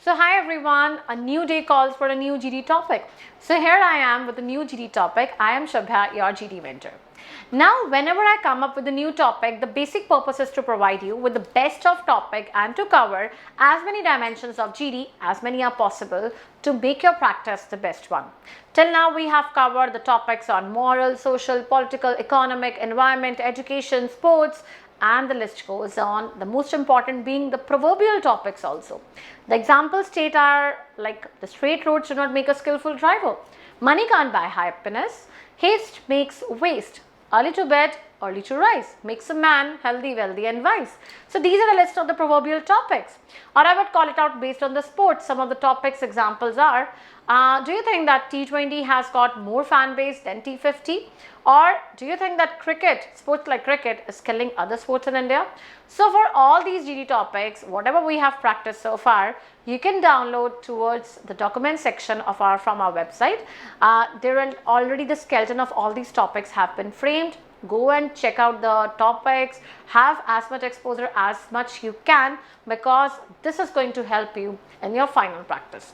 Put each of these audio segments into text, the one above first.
So hi everyone, a new day calls for a new GD topic. So here I am with a new GD topic. I am Shabha, your GD mentor. Now, whenever I come up with a new topic, the basic purpose is to provide you with the best of topic and to cover as many dimensions of GD as many are possible to make your practice the best one. Till now, we have covered the topics on moral, social, political, economic, environment, education, sports, and the list goes on, the most important being the proverbial topics also. The examples state are like the straight roads do not make a skillful driver, money can't buy happiness, haste makes waste, early to bed, early to rise, makes a man healthy, wealthy and wise. So these are the list of the proverbial topics, or I would call it out based on the sports. Some of the topics examples are, do you think that T20 has got more fan base than T50? Or do you think that cricket, sports like cricket, is killing other sports in India? So for all these GD topics, whatever we have practiced so far, you can download towards the document section of from our website. There are already the skeleton of all these topics have been framed. Go and check out the topics, have as much exposure as much you can, because this is going to help you in your final practice.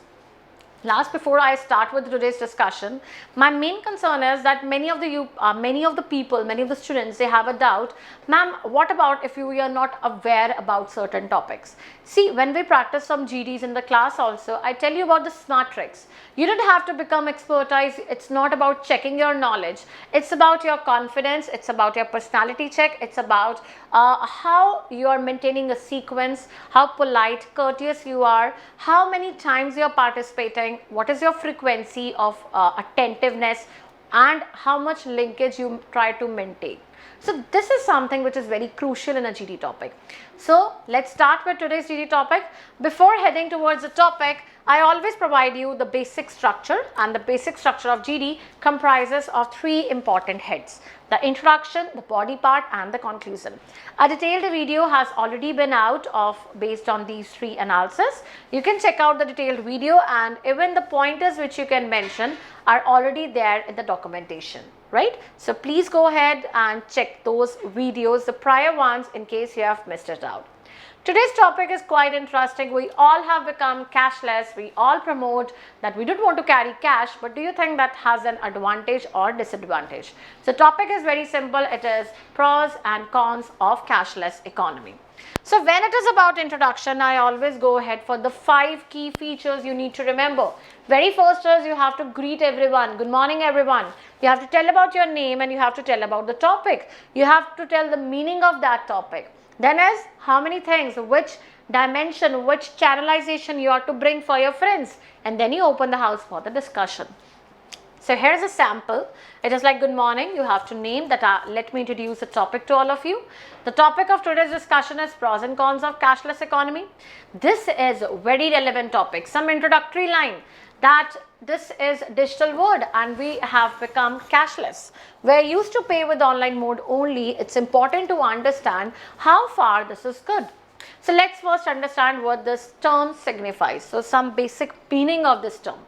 Last, before I start with today's discussion, my main concern is that many of the students, they have a doubt, ma'am, what about if we are not aware about certain topics? See, when we practice some GDs in the class also, I tell you about the smart tricks. You don't have to become expertise. It's not about checking your knowledge. It's about your confidence. It's about your personality check. It's about how you are maintaining a sequence, how polite, courteous you are, how many times you are participating, what is your frequency of attentiveness, and how much linkage you try to maintain. So this is something which is very crucial in a GD topic. So let's start with today's GD topic. Before heading towards the topic, I always provide you the basic structure, and the basic structure of GD comprises of three important heads: the introduction, the body part and the conclusion. A detailed video has already been out based on these three analysis. You can check out the detailed video, and even the pointers which you can mention are already there in the documentation, right? So please go ahead and check those videos, the prior ones, in case you have missed it out. Today's topic is quite interesting. We all have become cashless. We all promote that we don't want to carry cash, but do you think that has an advantage or disadvantage? So topic is very simple. It is pros and cons of cashless economy. So when it is about introduction, I always go ahead for the 5 key features you need to remember. Very first is you have to greet everyone. Good morning everyone. You have to tell about your name and you have to tell about the topic. You have to tell the meaning of that topic. Then is how many things, which dimension, which channelization you are to bring for your friends, and then you open the house for the discussion. So here's a sample. It is like, good morning. You have to name that. Let me introduce the topic to all of you. The topic of today's discussion is pros and cons of cashless economy. This is a very relevant topic. Some introductory line that this is digital world and we have become cashless. We're used to pay with online mode only. It's important to understand how far this is good. So let's first understand what this term signifies. So some basic meaning of this term.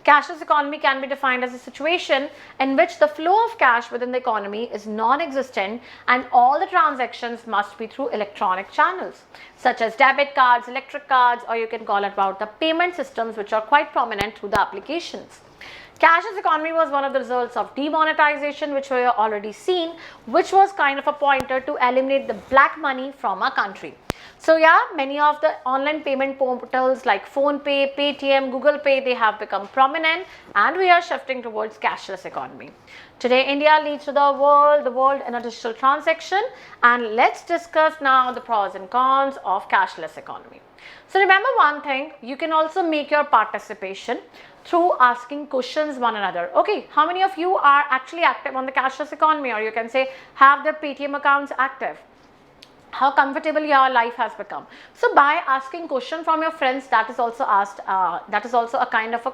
Cashless economy can be defined as a situation in which the flow of cash within the economy is non-existent and all the transactions must be through electronic channels such as debit cards, electric cards, or you can call it about the payment systems which are quite prominent through the applications. Cashless economy was one of the results of demonetization, which we have already seen, which was kind of a pointer to eliminate the black money from our country. So yeah, many of the online payment portals like PhonePe, Paytm, Google Pay, they have become prominent and we are shifting towards cashless economy. Today, India leads to the world in a digital transaction, and let's discuss now the pros and cons of cashless economy. So remember one thing, you can also make your participation through asking questions one another. Okay, how many of you are actually active on the cashless economy, or you can say have their Paytm accounts active? How comfortable your life has become. So by asking question from your friends, that is also a kind of a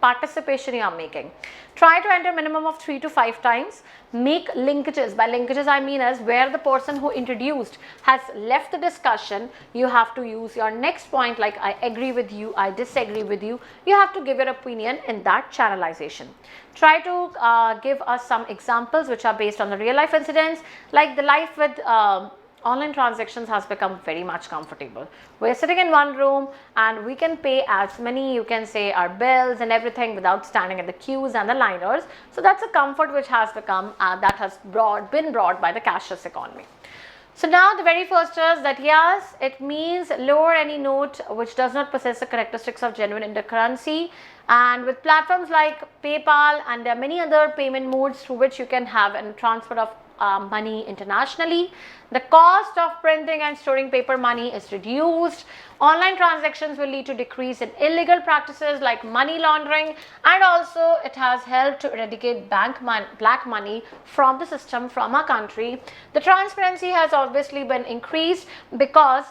participation you are making. Try to enter minimum of 3 to 5 times. Make linkages. By linkages I mean as where the person who introduced has left the discussion, you have to use your next point like I agree with you, I disagree with you. You have to give your opinion in that channelization. Try to give us some examples which are based on the real life incidents, like the life with online transactions has become very much comfortable. We're sitting in one room and we can pay as many, you can say, our bills and everything without standing at the queues and the liners. So that's a comfort which has become, that has been brought by the cashless economy. So now the very first is that yes, it means lower any note which does not possess the characteristics of genuine Indian currency, and with platforms like PayPal and there are many other payment modes through which you can have a transfer of money internationally. The cost of printing and storing paper money is reduced. Online transactions will lead to decrease in illegal practices like money laundering, and also it has helped to eradicate black money from the system from our country. The transparency has obviously been increased because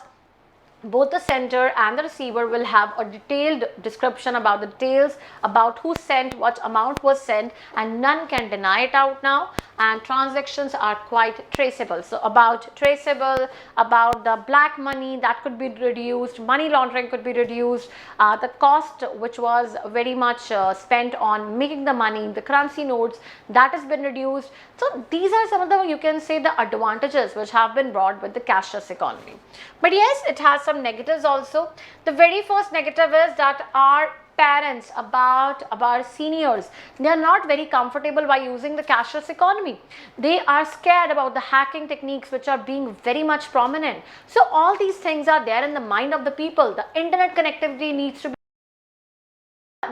both the sender and the receiver will have a detailed description about the details about who sent, what amount was sent, and none can deny it out now, and transactions are quite traceable. So about the black money that could be reduced, money laundering could be reduced, the cost which was very much spent on making the money, the currency notes, that has been reduced. So these are some of the, you can say, the advantages which have been brought with the cashless economy. But yes, it has some negatives also. The very first negative is that our parents, about our seniors, they are not very comfortable by using the cashless economy. They are scared about the hacking techniques which are being very much prominent. So all these things are there in the mind of the people. The internet connectivity needs to be,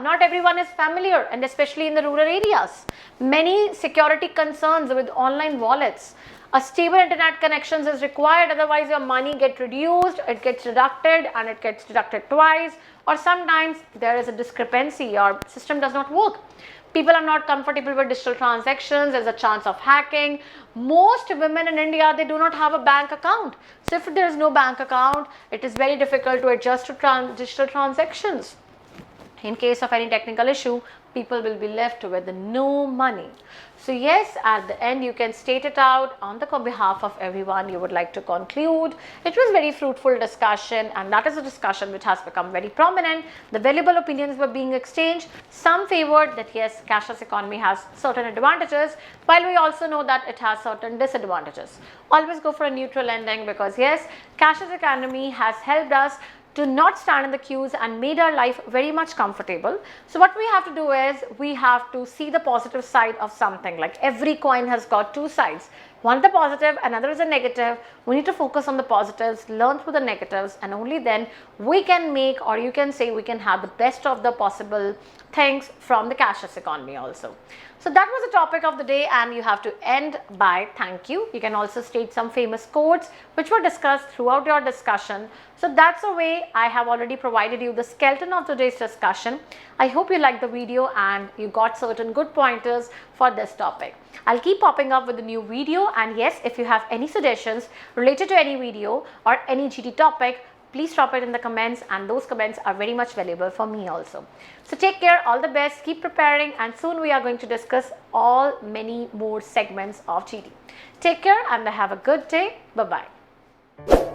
not everyone is familiar, and especially in the rural areas. Many security concerns with online wallets. A stable internet connections is required, otherwise your money gets reduced, it gets deducted, and it gets deducted twice, or sometimes there is a discrepancy, your system does not work. People are not comfortable with digital transactions, there's a chance of hacking. Most women in India, they do not have a bank account. So if there is no bank account, it is very difficult to adjust to digital transactions. In case of any technical issue, people will be left with no money. So yes, at the end you can state it out on the behalf of everyone you would like to conclude. It was very fruitful discussion, and that is a discussion which has become very prominent. The valuable opinions were being exchanged. Some favored that yes, cashless economy has certain advantages, while we also know that it has certain disadvantages. Always go for a neutral ending, because yes, cashless economy has helped us to not stand in the queues and made our life very much comfortable. So what we have to do is we have to see the positive side of something. Like every coin has got two sides. One is the positive, another is a negative. We need to focus on the positives, learn through the negatives, and only then we can make, or you can say we can have the best of the possible things from the cashless economy also. So that was the topic of the day, and you have to end by thank you. You can also state some famous quotes which were discussed throughout your discussion. So that's the way I have already provided you the skeleton of today's discussion. I hope you liked the video and you got certain good pointers for this topic. I'll keep popping up with a new video, and yes, if you have any suggestions related to any video or any GT topic, please drop it in the comments, and those comments are very much valuable for me also. So take care, all the best, keep preparing, and soon we are going to discuss many more segments of GT. Take care and have a good day. Bye-bye.